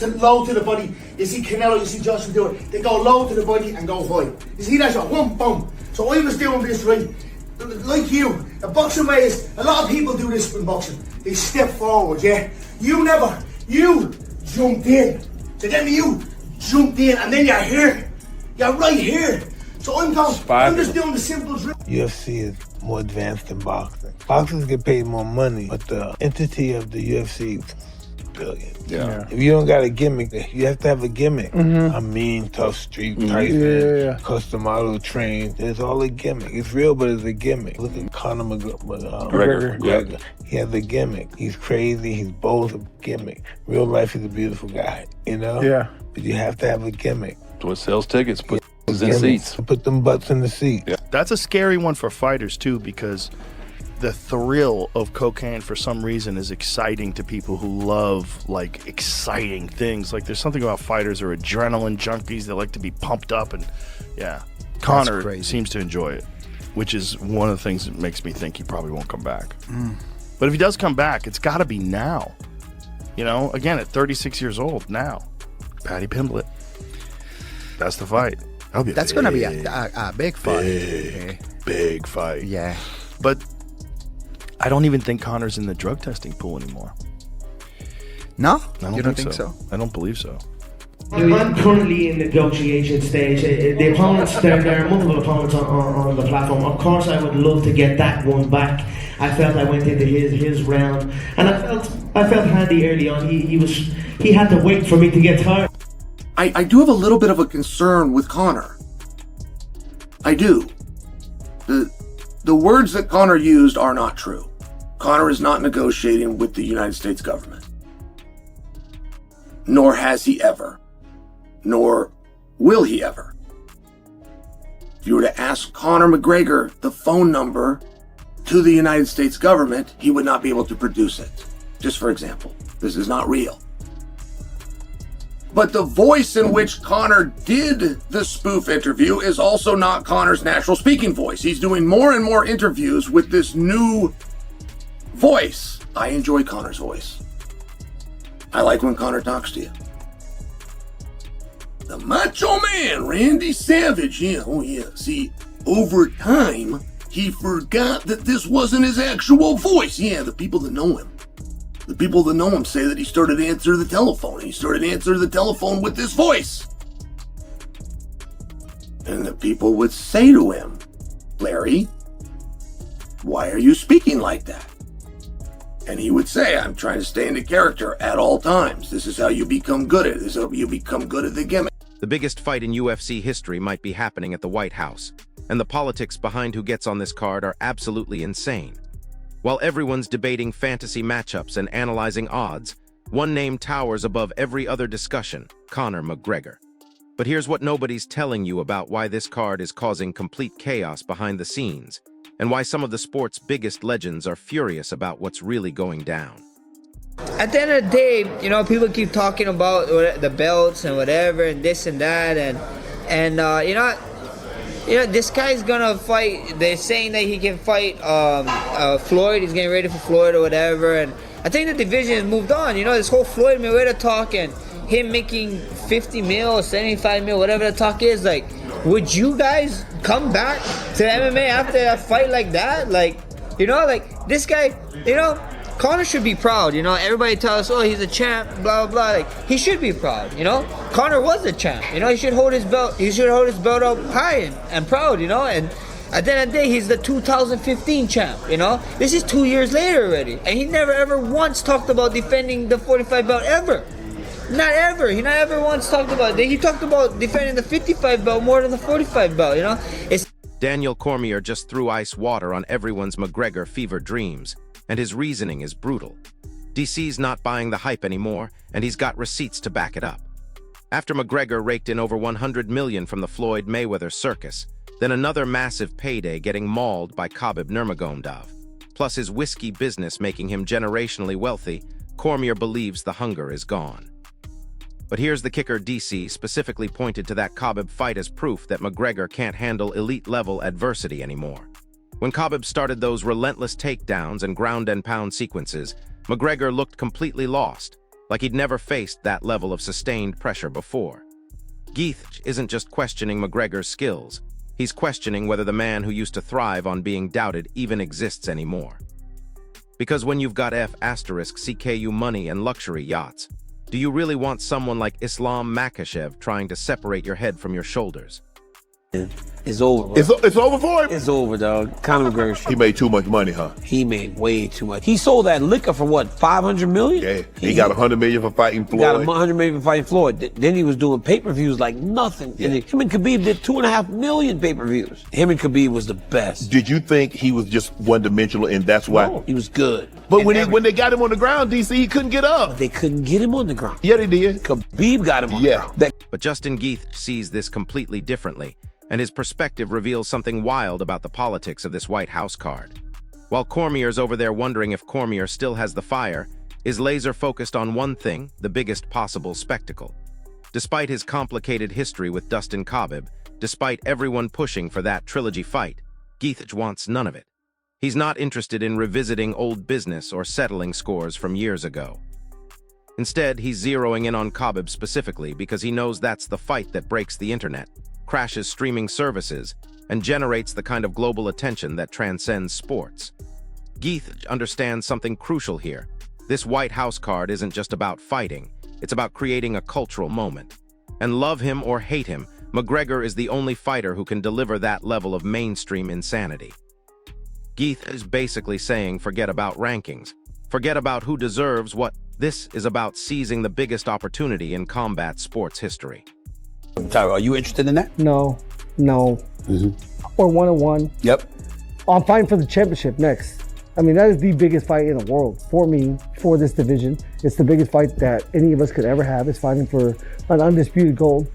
low to the body. You see Canelo, you see Joshua do it. They go low to the body and go high. You see that shot? Boom, boom. So I was doing this right, like you. The boxing way is, a lot of people do this in boxing. They step forward, yeah? You jumped in. So then you jumped in and then you're here. You're right here. So I'm just doing the simple drill. UFC is more advanced than boxing. Boxers get paid more money, but the entity of the UFC, billion. Yeah. If you don't got a gimmick, you have to have a gimmick. A mean, tough street Tyson, custom auto trained. It's all a gimmick. It's real, but it's a gimmick. Look at Conor McGregor. Yeah. He has a gimmick. He's crazy. He's bold. A gimmick. Real life, he's a beautiful guy. You know. Yeah. But you have to have a gimmick. That's what sells tickets. Put in seats. Put them butts in the seat. Yeah. That's a scary one for fighters too, because the thrill of cocaine for some reason is exciting to people who love like exciting things. Like there's something about fighters or adrenaline junkies that like to be pumped up, and Conor seems to enjoy it, which is one of the things that makes me think he probably won't come back. But if he does come back, it's got to be now. You know, again at 36 years old now. Paddy Pimblett. That's the fight. That's going to be a big fight. Big fight. Yeah. But I don't even think Conor's in the drug testing pool anymore. No? I don't think so. I don't believe so. I'm currently in the negotiation stage. The opponents, there are multiple opponents on the platform. Of course, I would love to get that one back. I felt I went into his round, and I felt handy early on. He had to wait for me to get tired. I do have a little bit of a concern with Conor. I do. The words that Conor used are not true. Conor is not negotiating with the United States government. Nor has he ever. Nor will he ever. If you were to ask Conor McGregor the phone number to the United States government, he would not be able to produce it. Just for example, this is not real. But the voice in which Conor did the spoof interview is also not Conor's natural speaking voice. He's doing more and more interviews with this new voice. I enjoy Conor's voice. I like when Conor talks to you. The Macho Man, Randy Savage. Yeah, oh yeah. See, over time, he forgot that this wasn't his actual voice. Yeah, the people that know him. The people that know him say that he started to answer the telephone. He started to answer the telephone with this voice. And the people would say to him, Larry, why are you speaking like that? And he would say, I'm trying to stay into character at all times. This is how you become good at it. This is how you become good at the gimmick. The biggest fight in UFC history might be happening at the White House, and the politics behind who gets on this card are absolutely insane. While everyone's debating fantasy matchups and analyzing odds, one name towers above every other discussion: Conor McGregor. But here's what nobody's telling you about why this card is causing complete chaos behind the scenes, and why some of the sport's biggest legends are furious about what's really going down. At the end of the day, you know, people keep talking about the belts and whatever and this and that, and you know, this guy's gonna fight. They're saying that he can fight Floyd. He's getting ready for Floyd or whatever. And I think the division has moved on. You know, this whole Floyd Mayweather talk and him making 50 mil, 75 mil, whatever the talk is. Like, would you guys come back to MMA after a fight like that? Like, you know, like this guy, you know, Conor should be proud. You know, everybody tells us, oh, he's a champ, blah, blah, blah. Like, he should be proud, you know? Conor was a champ, you know? He should hold his belt. He should hold his belt up high and proud, you know? And at the end of the day, he's the 2015 champ, you know? This is 2 years later already. And he never ever once talked about defending the 45 belt ever. Not ever. He not ever once talked about it. He talked about defending the 55 belt more than the 45 belt, you know? Daniel Cormier just threw ice water on everyone's McGregor fever dreams, and his reasoning is brutal. DC's not buying the hype anymore, and he's got receipts to back it up. After McGregor raked in over $100 million from the Floyd Mayweather circus, then another massive payday getting mauled by Khabib Nurmagomedov. Plus his whiskey business making him generationally wealthy, Cormier believes the hunger is gone. But here's the kicker: DC specifically pointed to that Khabib fight as proof that McGregor can't handle elite-level adversity anymore. When Khabib started those relentless takedowns and ground-and-pound sequences, McGregor looked completely lost, like he'd never faced that level of sustained pressure before. Geith isn't just questioning McGregor's skills, he's questioning whether the man who used to thrive on being doubted even exists anymore. Because when you've got F***CKU money and luxury yachts, do you really want someone like Islam Makhachev trying to separate your head from your shoulders? It's over. Bro. It's over for him? It's over, dog. Conor McGregor. He made too much money, huh? He made way too much. He sold that liquor for what, $500 million? Yeah, he got $100 million for fighting Floyd. Got $100 million for fighting Floyd. Then he was doing pay-per-views like nothing. Yeah. And him and Khabib did 2.5 million pay-per-views. Him and Khabib was the best. Did you think he was just one-dimensional and that's why? No, he was good. But when they got him on the ground, DC, he couldn't get up. But they couldn't get him on the ground. Yeah, they did. Khabib got him on the ground. But Justin Geith sees this completely differently, and his perspective reveals something wild about the politics of this White House card. While Cormier's over there wondering if Cormier still has the fire, is laser focused on one thing, the biggest possible spectacle. Despite his complicated history with Dustin Khabib, despite everyone pushing for that trilogy fight, Geith wants none of it. He's not interested in revisiting old business or settling scores from years ago. Instead, he's zeroing in on Khabib specifically because he knows that's the fight that breaks the internet, crashes streaming services, and generates the kind of global attention that transcends sports. Geith understands something crucial here. This White House card isn't just about fighting, it's about creating a cultural moment. And love him or hate him, McGregor is the only fighter who can deliver that level of mainstream insanity. Geith is basically saying forget about rankings, forget about who deserves what. This is about seizing the biggest opportunity in combat sports history. Tyler, are you interested in that? No. Or 1-on-1. Yep. I'm fighting for the championship next. I mean, that is the biggest fight in the world for me, for this division. It's the biggest fight that any of us could ever have. It's fighting for an undisputed gold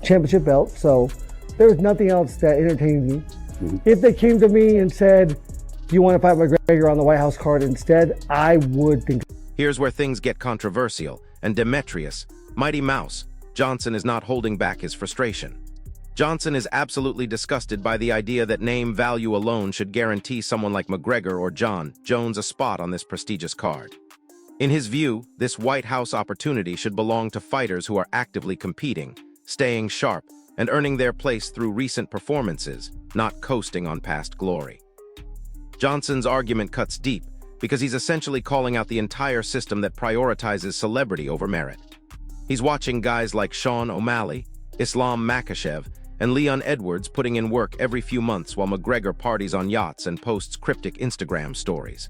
championship belt. So there's nothing else that entertains me. If they came to me and said, do you want to fight McGregor on the White House card instead, I would think. Here's where things get controversial, and Demetrius, Mighty Mouse, Johnson is not holding back his frustration. Johnson is absolutely disgusted by the idea that name value alone should guarantee someone like McGregor or John Jones a spot on this prestigious card. In his view, this White House opportunity should belong to fighters who are actively competing, staying sharp, and earning their place through recent performances, not coasting on past glory. Johnson's argument cuts deep because he's essentially calling out the entire system that prioritizes celebrity over merit. He's watching guys like Sean O'Malley, Islam Makhachev, and Leon Edwards putting in work every few months while McGregor parties on yachts and posts cryptic Instagram stories.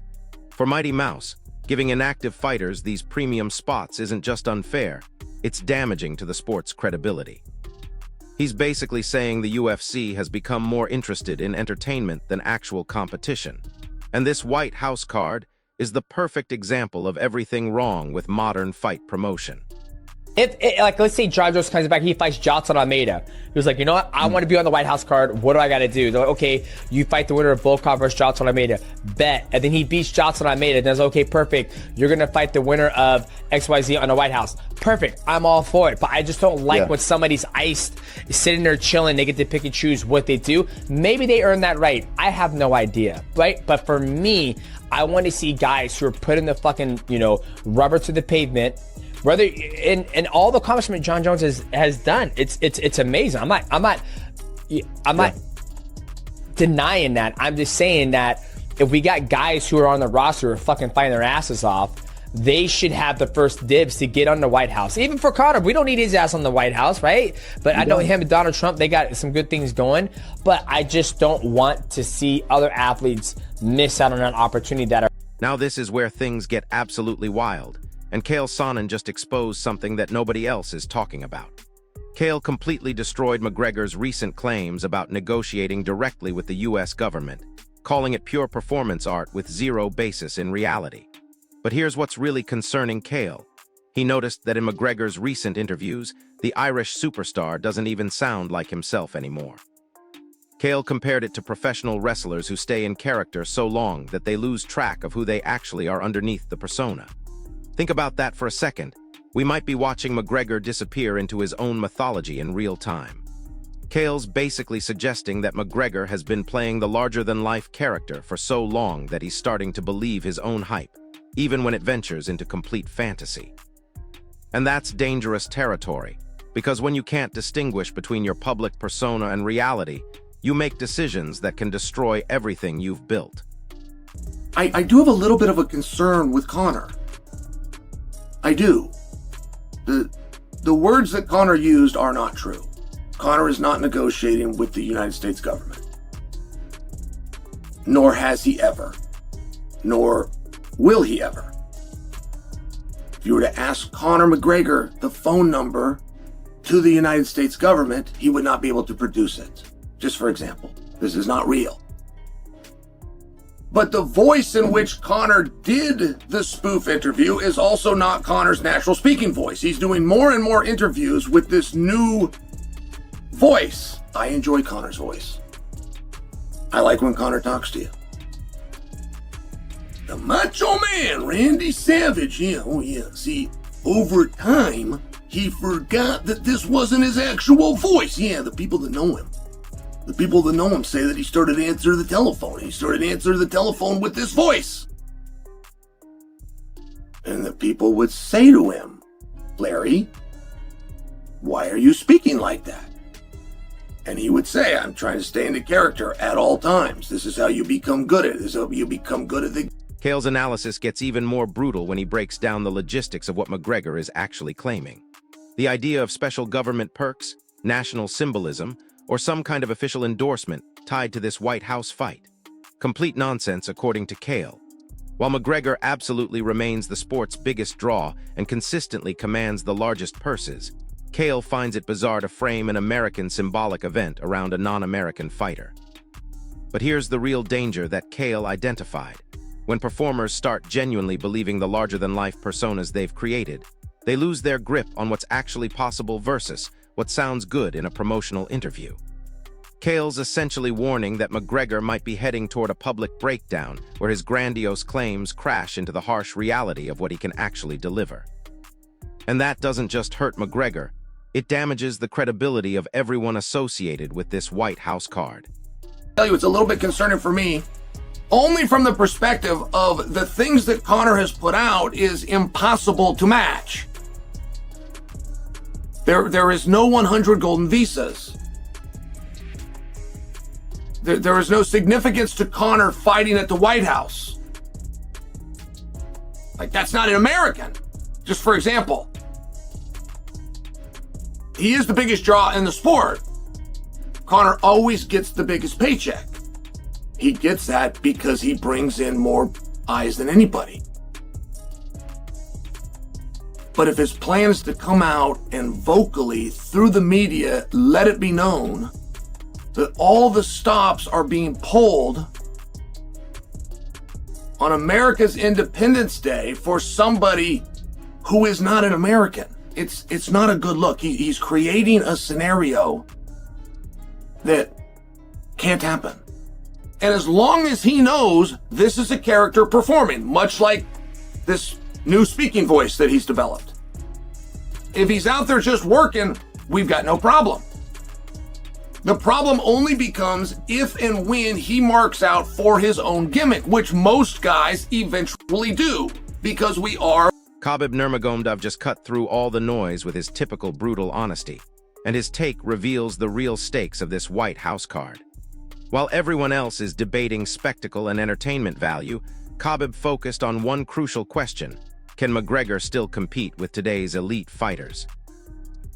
For Mighty Mouse, giving inactive fighters these premium spots isn't just unfair, it's damaging to the sport's credibility. He's basically saying the UFC has become more interested in entertainment than actual competition. And this White House card is the perfect example of everything wrong with modern fight promotion. Like, let's say John Jones comes back, he fights Johnson Almeida. He was like, you know what? I want to be on the White House card. What do I got to do? They're like, okay, you fight the winner of Volkov versus Johnson Almeida. Bet. And then he beats Johnson Almeida. And then it's okay, perfect. You're going to fight the winner of XYZ on the White House. Perfect. I'm all for it. But I just don't like when somebody's iced, sitting there chilling. They get to pick and choose what they do. Maybe they earn that right. I have no idea, right? But for me, I want to see guys who are putting the fucking, rubber to the pavement. Brother, and all the accomplishment John Jones has done, it's amazing. I'm not denying that. I'm just saying that if we got guys who are on the roster who are fucking fighting their asses off, they should have the first dibs to get on the White House. Even for Conor, we don't need his ass on the White House, right? But I know him and Donald Trump, they got some good things going. But I just don't want to see other athletes miss out on an opportunity that are. Now this is where things get absolutely wild. And Chael Sonnen just exposed something that nobody else is talking about. Chael completely destroyed McGregor's recent claims about negotiating directly with the US government, calling it pure performance art with zero basis in reality. But here's what's really concerning Chael. He noticed that in McGregor's recent interviews, the Irish superstar doesn't even sound like himself anymore. Chael compared it to professional wrestlers who stay in character so long that they lose track of who they actually are underneath the persona. Think about that for a second. We might be watching McGregor disappear into his own mythology in real time. Chael's basically suggesting that McGregor has been playing the larger-than-life character for so long that he's starting to believe his own hype, even when it ventures into complete fantasy. And that's dangerous territory, because when you can't distinguish between your public persona and reality, you make decisions that can destroy everything you've built. I do have a little bit of a concern with Conor. I do. The words that Conor used are not true. Conor is not negotiating with the United States government. Nor has he ever. Nor will he ever. If you were to ask Conor McGregor the phone number to the United States government, he would not be able to produce it. Just for example, this is not real. But the voice in which Conor did the spoof interview is also not Conor's natural speaking voice. He's doing more and more interviews with this new voice. I enjoy Conor's voice. I like when Conor talks to you. The Macho Man, Randy Savage, yeah, oh yeah. See, over time, he forgot that this wasn't his actual voice. Yeah, the people that know him. The people that know him say that he started to answer the telephone. He started to answer the telephone with this voice. And the people would say to him, Larry, why are you speaking like that? And he would say, I'm trying to stay into character at all times. This is how you become good at it. This is how you become good at the... Cale's analysis gets even more brutal when he breaks down the logistics of what McGregor is actually claiming. The idea of special government perks, national symbolism, or some kind of official endorsement tied to this White House fight. Complete nonsense, according to Cale. While McGregor absolutely remains the sport's biggest draw and consistently commands the largest purses, Cale finds it bizarre to frame an American symbolic event around a non-American fighter. But here's the real danger that Cale identified. When performers start genuinely believing the larger-than-life personas they've created, they lose their grip on what's actually possible versus what sounds good in a promotional interview. Cale's essentially warning that McGregor might be heading toward a public breakdown where his grandiose claims crash into the harsh reality of what he can actually deliver. And that doesn't just hurt McGregor, it damages the credibility of everyone associated with this White House card. I'll tell you, it's a little bit concerning for me, only from the perspective of the things that Conor has put out is impossible to match. There is no 100 golden visas. There is no significance to Conor fighting at the White House. Like, that's not an American. Just for example, he is the biggest draw in the sport. Conor always gets the biggest paycheck. He gets that because he brings in more eyes than anybody. But if his plan is to come out and vocally, through the media, let it be known that all the stops are being pulled on America's Independence Day for somebody who is not an American, it's not a good look. He's creating a scenario that can't happen. And as long as he knows this is a character performing, much like this new speaking voice that he's developed. If he's out there just working, we've got no problem. The problem only becomes if and when he marks out for his own gimmick, which most guys eventually do, because we are. Khabib Nurmagomedov just cut through all the noise with his typical brutal honesty, and his take reveals the real stakes of this White House card. While everyone else is debating spectacle and entertainment value, Khabib focused on one crucial question: can McGregor still compete with today's elite fighters?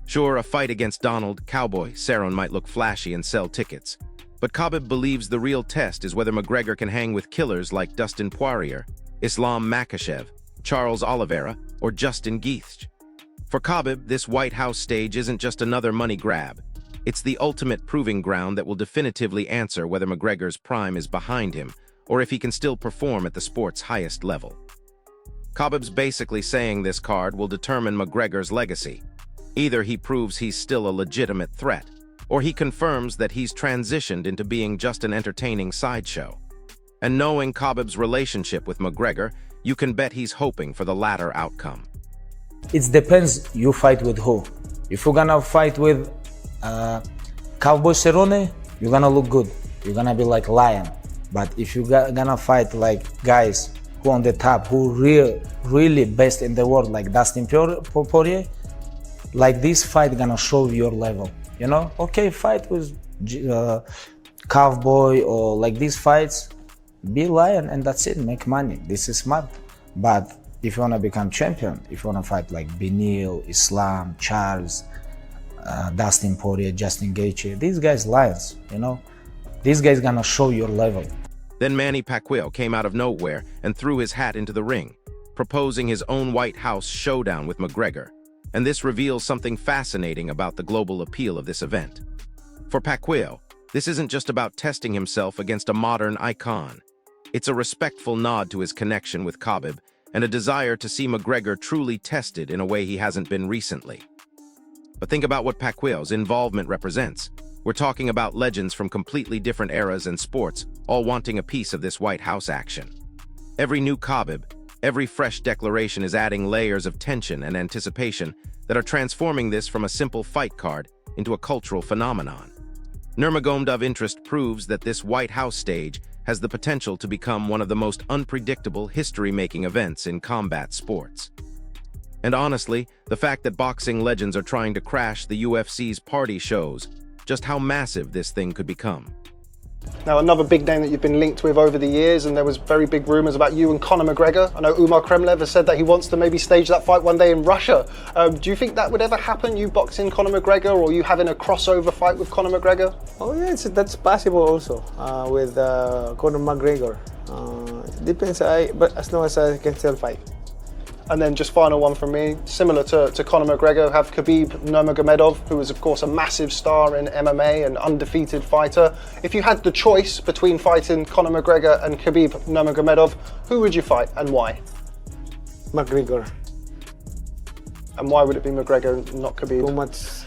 Sure, a fight against Donald "Cowboy" Cerrone might look flashy and sell tickets, but Khabib believes the real test is whether McGregor can hang with killers like Dustin Poirier, Islam Makhachev, Charles Oliveira, or Justin Gaethje. For Khabib, this White House stage isn't just another money grab. It's the ultimate proving ground that will definitively answer whether McGregor's prime is behind him or if he can still perform at the sport's highest level. Khabib's basically saying this card will determine McGregor's legacy. Either he proves he's still a legitimate threat, or he confirms that he's transitioned into being just an entertaining sideshow. And knowing Khabib's relationship with McGregor, you can bet he's hoping for the latter outcome. It depends you fight with who. If you're gonna fight with Cowboy Cerrone, you're gonna look good. You're gonna be like lion. But if you're gonna fight like guys who on the top, who really best in the world, like Dustin Poirier, like this fight gonna show your level. You know, okay, fight with Cowboy or like these fights, be lion and that's it, make money. This is smart. But if you wanna become champion, if you wanna fight like Beneil, Islam, Charles, Dustin Poirier, Justin Gaethje, these guys lions, you know? These guys gonna show your level. Then Manny Pacquiao came out of nowhere and threw his hat into the ring, proposing his own White House showdown with McGregor. And this reveals something fascinating about the global appeal of this event. For Pacquiao, this isn't just about testing himself against a modern icon. It's a respectful nod to his connection with Khabib and a desire to see McGregor truly tested in a way he hasn't been recently. But think about what Pacquiao's involvement represents. We're talking about legends from completely different eras and sports, all wanting a piece of this White House action. Every new Khabib, every fresh declaration is adding layers of tension and anticipation that are transforming this from a simple fight card into a cultural phenomenon. Nurmagomedov interest proves that this White House stage has the potential to become one of the most unpredictable history-making events in combat sports. And honestly, the fact that boxing legends are trying to crash the UFC's party shows just how massive this thing could become. Now, another big name that you've been linked with over the years, and there was very big rumours about you and Conor McGregor. I know Umar Kremlev has said that he wants to maybe stage that fight one day in Russia. Do you think that would ever happen, you boxing Conor McGregor, or you having a crossover fight with Conor McGregor? Oh yeah, that's possible also with Conor McGregor. Depends, but as long as I can still fight. And then just final one from me, similar to Conor McGregor, have Khabib Nurmagomedov, who is of course a massive star in MMA and undefeated fighter. If you had the choice between fighting Conor McGregor and Khabib Nurmagomedov, who would you fight and why? McGregor. And why would it be McGregor and not Khabib? Too much.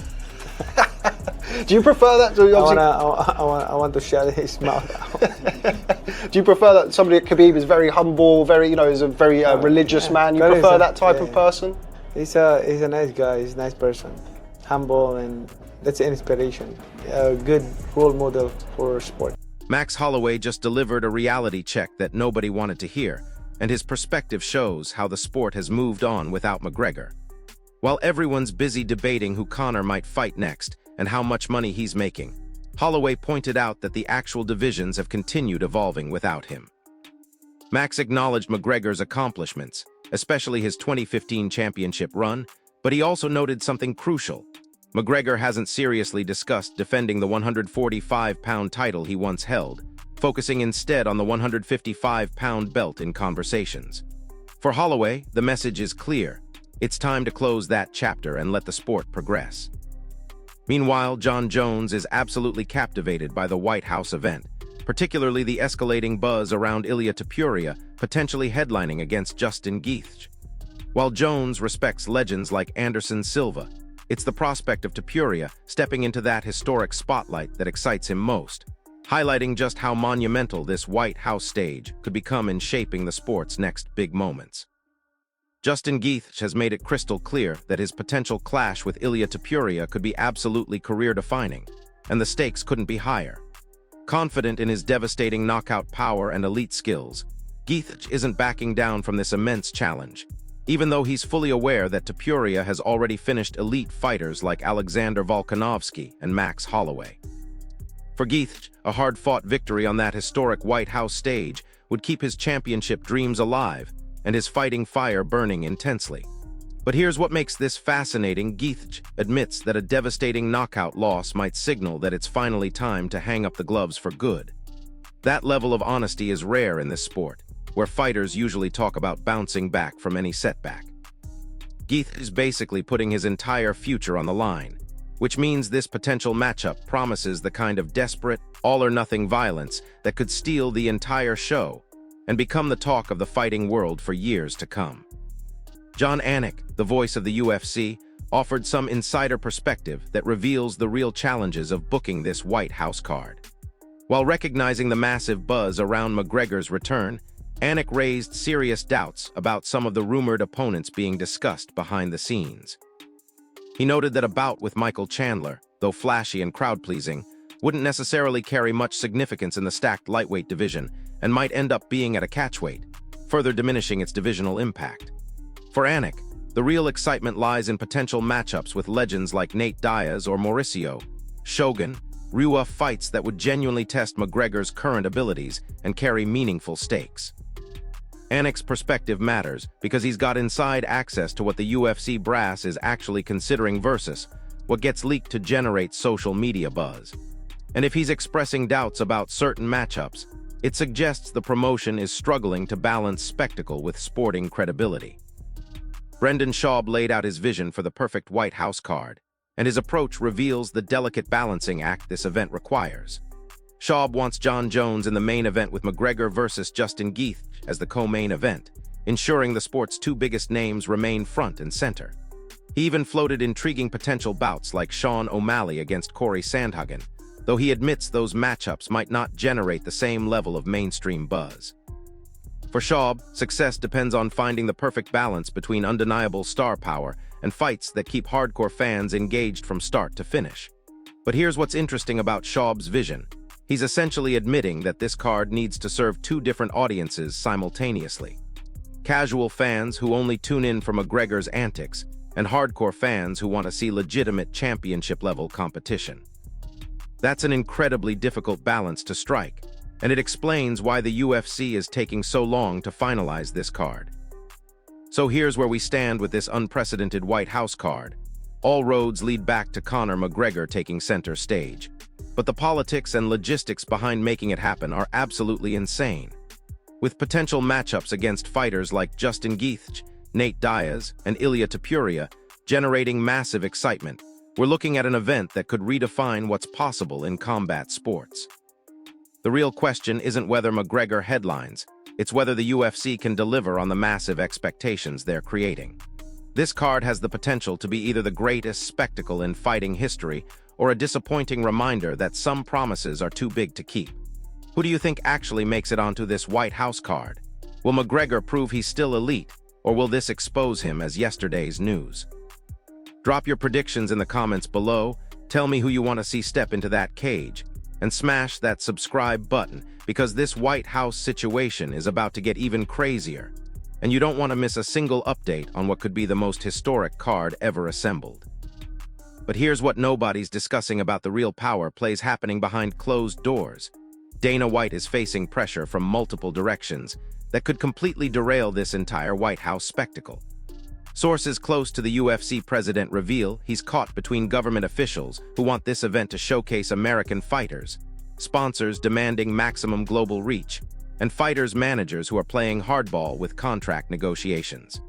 Do you prefer that? I want to shut his mouth out. Do you prefer that somebody at Khabib is very humble, is a very religious man? You prefer that type of person? He's a nice guy. He's a nice person, humble, and that's an inspiration. A good role model for sport. Max Holloway just delivered a reality check that nobody wanted to hear, and his perspective shows how the sport has moved on without McGregor. While everyone's busy debating who Conor might fight next and how much money he's making, Holloway pointed out that the actual divisions have continued evolving without him. Max acknowledged McGregor's accomplishments, especially his 2015 championship run, but he also noted something crucial. McGregor hasn't seriously discussed defending the 145-pound title he once held, focusing instead on the 155-pound belt in conversations. For Holloway, the message is clear. It's time to close that chapter and let the sport progress. Meanwhile, Jon Jones is absolutely captivated by the White House event, particularly the escalating buzz around Ilia Topuria potentially headlining against Justin Gaethje. While Jones respects legends like Anderson Silva, it's the prospect of Topuria stepping into that historic spotlight that excites him most, highlighting just how monumental this White House stage could become in shaping the sport's next big moments. Justin Gaethje has made it crystal clear that his potential clash with Ilia Topuria could be absolutely career-defining, and the stakes couldn't be higher. Confident in his devastating knockout power and elite skills, Gaethje isn't backing down from this immense challenge, even though he's fully aware that Topuria has already finished elite fighters like Alexander Volkanovski and Max Holloway. For Gaethje, a hard-fought victory on that historic White House stage would keep his championship dreams alive and his fighting fire burning intensely. But here's what makes this fascinating. Gaethje admits that a devastating knockout loss might signal that it's finally time to hang up the gloves for good. That level of honesty is rare in this sport, where fighters usually talk about bouncing back from any setback. Gaethje is basically putting his entire future on the line, which means this potential matchup promises the kind of desperate, all-or-nothing violence that could steal the entire show and become the talk of the fighting world for years to come. John Anik, the voice of the UFC, offered some insider perspective that reveals the real challenges of booking this White House card. While recognizing the massive buzz around McGregor's return, Anik raised serious doubts about some of the rumored opponents being discussed behind the scenes. He noted that a bout with Michael Chandler, though flashy and crowd-pleasing, wouldn't necessarily carry much significance in the stacked lightweight division and might end up being at a catchweight, further diminishing its divisional impact. For Anik, the real excitement lies in potential matchups with legends like Nate Diaz or Mauricio, Shogun, Rua, fights that would genuinely test McGregor's current abilities and carry meaningful stakes. Anik's perspective matters because he's got inside access to what the UFC brass is actually considering versus what gets leaked to generate social media buzz. And if he's expressing doubts about certain matchups, it suggests the promotion is struggling to balance spectacle with sporting credibility. Brendan Schaub laid out his vision for the perfect White House card, and his approach reveals the delicate balancing act this event requires. Schaub wants John Jones in the main event with McGregor versus Justin Gaethje as the co-main event, ensuring the sport's two biggest names remain front and center. He even floated intriguing potential bouts like Sean O'Malley against Corey Sandhagen, though he admits those matchups might not generate the same level of mainstream buzz. For Schaub, success depends on finding the perfect balance between undeniable star power and fights that keep hardcore fans engaged from start to finish. But here's what's interesting about Schaub's vision. He's essentially admitting that this card needs to serve two different audiences simultaneously. Casual fans who only tune in for McGregor's antics, and hardcore fans who want to see legitimate championship-level competition. That's an incredibly difficult balance to strike, and it explains why the UFC is taking so long to finalize this card. So here's where we stand with this unprecedented White House card. All roads lead back to Conor McGregor taking center stage. But the politics and logistics behind making it happen are absolutely insane. With potential matchups against fighters like Justin Gaethje, Nate Diaz, and Ilia Topuria generating massive excitement, we're looking at an event that could redefine what's possible in combat sports. The real question isn't whether McGregor headlines, it's whether the UFC can deliver on the massive expectations they're creating. This card has the potential to be either the greatest spectacle in fighting history or a disappointing reminder that some promises are too big to keep. Who do you think actually makes it onto this White House card? Will McGregor prove he's still elite, or will this expose him as yesterday's news? Drop your predictions in the comments below, tell me who you want to see step into that cage, and smash that subscribe button because this White House situation is about to get even crazier, and you don't want to miss a single update on what could be the most historic card ever assembled. But here's what nobody's discussing about the real power plays happening behind closed doors. Dana White is facing pressure from multiple directions that could completely derail this entire White House spectacle. Sources close to the UFC president reveal he's caught between government officials who want this event to showcase American fighters, sponsors demanding maximum global reach, and fighters' managers who are playing hardball with contract negotiations.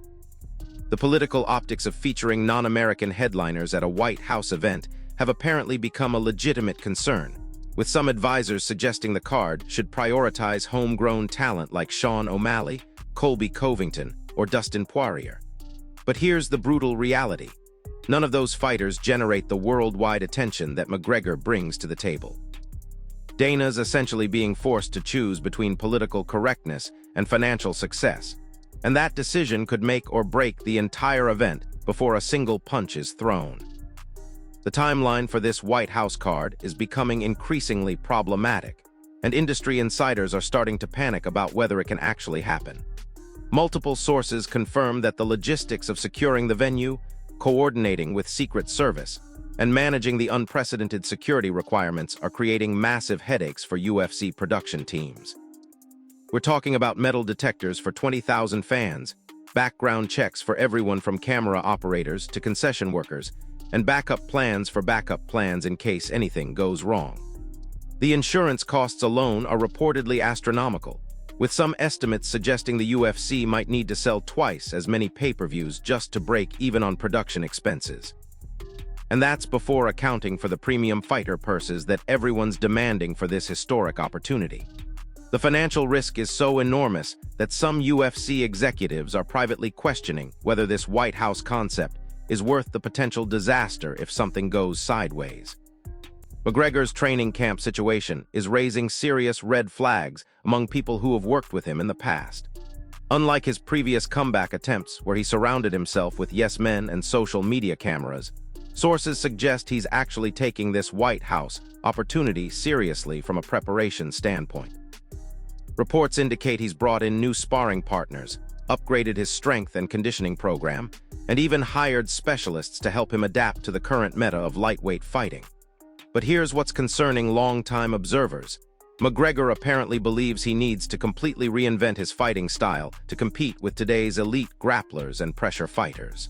The political optics of featuring non-American headliners at a White House event have apparently become a legitimate concern, with some advisors suggesting the card should prioritize homegrown talent like Sean O'Malley, Colby Covington, or Dustin Poirier. But here's the brutal reality. None of those fighters generate the worldwide attention that McGregor brings to the table. Dana's essentially being forced to choose between political correctness and financial success, and that decision could make or break the entire event before a single punch is thrown. The timeline for this White House card is becoming increasingly problematic, and industry insiders are starting to panic about whether it can actually happen. Multiple sources confirm that the logistics of securing the venue, coordinating with Secret Service, and managing the unprecedented security requirements are creating massive headaches for UFC production teams. We're talking about metal detectors for 20,000 fans, background checks for everyone from camera operators to concession workers, and backup plans for backup plans in case anything goes wrong. The insurance costs alone are reportedly astronomical, with some estimates suggesting the UFC might need to sell twice as many pay-per-views just to break even on production expenses. And that's before accounting for the premium fighter purses that everyone's demanding for this historic opportunity. The financial risk is so enormous that some UFC executives are privately questioning whether this White House concept is worth the potential disaster if something goes sideways. McGregor's training camp situation is raising serious red flags among people who have worked with him in the past. Unlike his previous comeback attempts where he surrounded himself with yes men and social media cameras, sources suggest he's actually taking this White House opportunity seriously from a preparation standpoint. Reports indicate he's brought in new sparring partners, upgraded his strength and conditioning program, and even hired specialists to help him adapt to the current meta of lightweight fighting. But here's what's concerning longtime observers. McGregor apparently believes he needs to completely reinvent his fighting style to compete with today's elite grapplers and pressure fighters.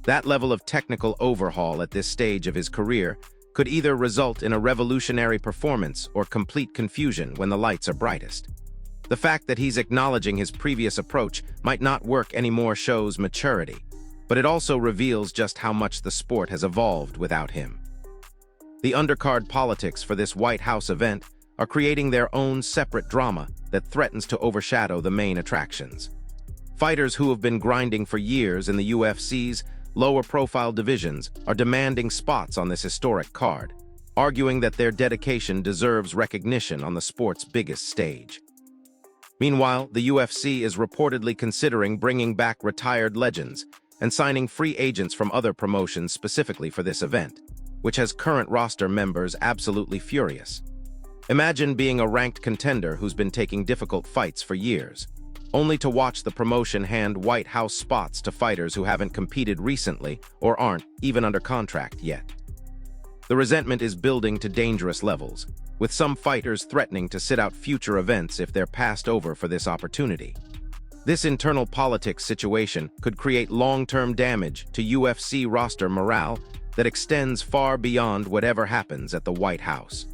That level of technical overhaul at this stage of his career could either result in a revolutionary performance or complete confusion when the lights are brightest. The fact that he's acknowledging his previous approach might not work anymore shows maturity, but it also reveals just how much the sport has evolved without him. The undercard politics for this White House event are creating their own separate drama that threatens to overshadow the main attractions. Fighters who have been grinding for years in the UFC's lower-profile divisions are demanding spots on this historic card, arguing that their dedication deserves recognition on the sport's biggest stage. Meanwhile, the UFC is reportedly considering bringing back retired legends and signing free agents from other promotions specifically for this event, which has current roster members absolutely furious. Imagine being a ranked contender who's been taking difficult fights for years, only to watch the promotion hand White House spots to fighters who haven't competed recently or aren't even under contract yet. The resentment is building to dangerous levels, with some fighters threatening to sit out future events if they're passed over for this opportunity. This internal politics situation could create long-term damage to UFC roster morale that extends far beyond whatever happens at the White House.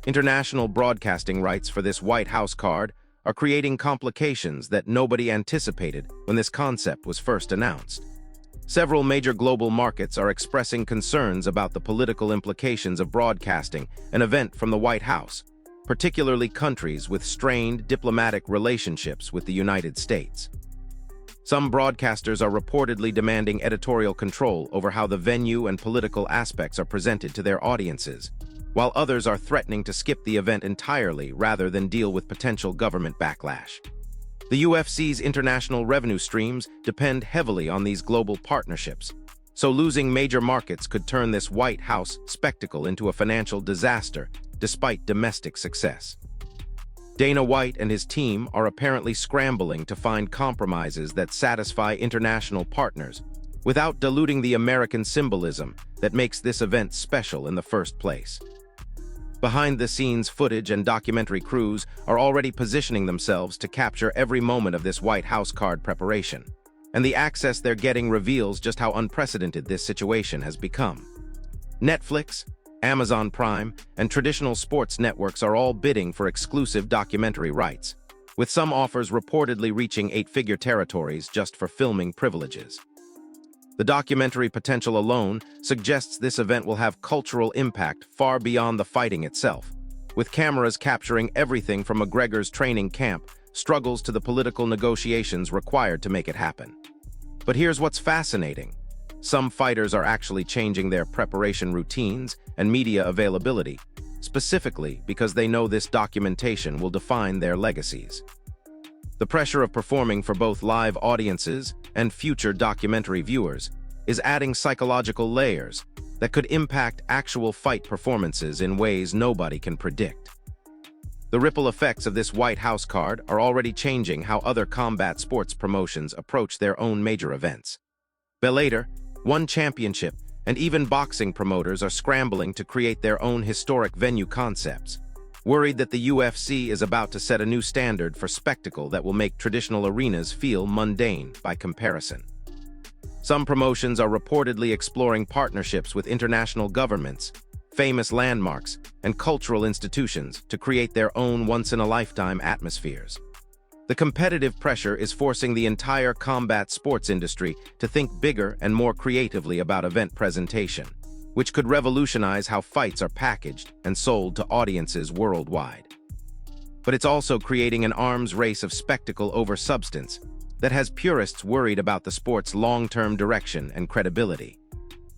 International broadcasting rights for this White House card are creating complications that nobody anticipated when this concept was first announced. Several major global markets are expressing concerns about the political implications of broadcasting an event from the White House, particularly countries with strained diplomatic relationships with the United States. Some broadcasters are reportedly demanding editorial control over how the venue and political aspects are presented to their audiences, while others are threatening to skip the event entirely rather than deal with potential government backlash. The UFC's international revenue streams depend heavily on these global partnerships, so losing major markets could turn this White House spectacle into a financial disaster despite domestic success. Dana White and his team are apparently scrambling to find compromises that satisfy international partners without diluting the American symbolism that makes this event special in the first place. Behind-the-scenes footage and documentary crews are already positioning themselves to capture every moment of this White House card preparation, and the access they're getting reveals just how unprecedented this situation has become. Netflix, Amazon Prime, and traditional sports networks are all bidding for exclusive documentary rights, with some offers reportedly reaching eight-figure territories just for filming privileges. The documentary potential alone suggests this event will have cultural impact far beyond the fighting itself, with cameras capturing everything from McGregor's training camp struggles to the political negotiations required to make it happen. But here's what's fascinating. Some fighters are actually changing their preparation routines and media availability, specifically because they know this documentation will define their legacies. The pressure of performing for both live audiences and future documentary viewers is adding psychological layers that could impact actual fight performances in ways nobody can predict. The ripple effects of this White House card are already changing how other combat sports promotions approach their own major events. Bellator, One Championship, and even boxing promoters are scrambling to create their own historic venue concepts, worried that the UFC is about to set a new standard for spectacle that will make traditional arenas feel mundane by comparison. Some promotions are reportedly exploring partnerships with international governments, famous landmarks, and cultural institutions to create their own once-in-a-lifetime atmospheres. The competitive pressure is forcing the entire combat sports industry to think bigger and more creatively about event presentation, which could revolutionize how fights are packaged and sold to audiences worldwide. But it's also creating an arms race of spectacle over substance that has purists worried about the sport's long-term direction and credibility.